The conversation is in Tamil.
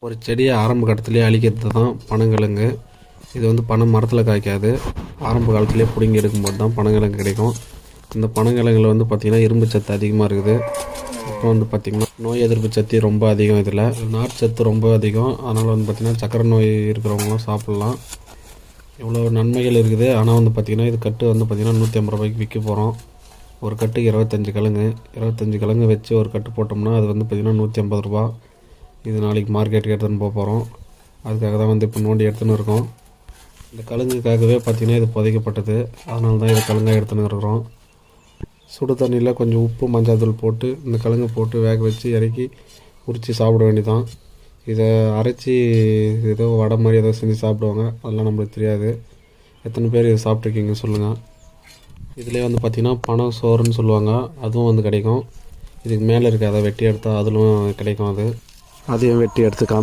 ஒரு செடியை ஆரம்ப கட்டத்துலேயே அழிக்கிறது தான் பனங்கிழங்கு. இது வந்து பனை மரத்தில் காய்க்காது. ஆரம்ப காலத்துலேயே பிடுங்கி எடுக்கும்போது தான் பனங்கிழங்கு கிடைக்கும். இந்த பனங்கிழங்குல வந்து பார்த்திங்கன்னா இரும்பு சத்து அதிகமாக இருக்குது. அப்புறம் வந்து பார்த்திங்கன்னா நோய் எதிர்ப்பு சக்தி ரொம்ப அதிகம். இதில் நார் சத்து ரொம்ப அதிகம். அதனால் வந்து பார்த்திங்கன்னா சக்கரை நோய் இருக்கிறவங்களும் சாப்பிட்லாம். இவ்வளோ நன்மைகள் இருக்குது. ஆனால் வந்து பார்த்திங்கன்னா இது கட்டு வந்து பார்த்திங்கன்னா 150 ரூபாய்க்கு விற்க போகிறோம். ஒரு கட்டுக்கு 25 கிழங்கு வச்சு ஒரு கட்டு போட்டோம்னா அது வந்து பார்த்திங்கன்னா 150 ரூபா. இது நாளைக்கு மார்க்கெட்டுக்கு எடுத்துன்னு போக போகிறோம். அதுக்காக தான் வந்து இப்போ நோண்டி எடுத்துன்னு இருக்கோம். இந்த கழுங்குக்காகவே பார்த்திங்கன்னா இது புதைக்கப்பட்டது. அதனால தான் இதை கழுங்காக எடுத்துன்னு இருக்கிறோம். சுடு தண்ணியில் கொஞ்சம் உப்பு மஞ்சள் தூள் போட்டு இந்த கழுங்கு போட்டு வேக வச்சு இறக்கி உரித்து சாப்பிட வேண்டியதான். இதை அரைச்சி ஏதோ வடை மாதிரி ஏதோ செஞ்சு சாப்பிடுவாங்க. அதெல்லாம் நம்மளுக்கு தெரியாது. எத்தனை பேர் இதை சாப்பிட்ருக்கீங்க சொல்லுங்கள். இதிலே வந்து பார்த்திங்கன்னா பனை சோறுன்னு சொல்லுவாங்க. அதுவும் வந்து கிடைக்கும். இதுக்கு மேலே இருக்க அதை வெட்டி எடுத்தால் அதிலும் கிடைக்கும். அதையும் வெட்டி எடுத்து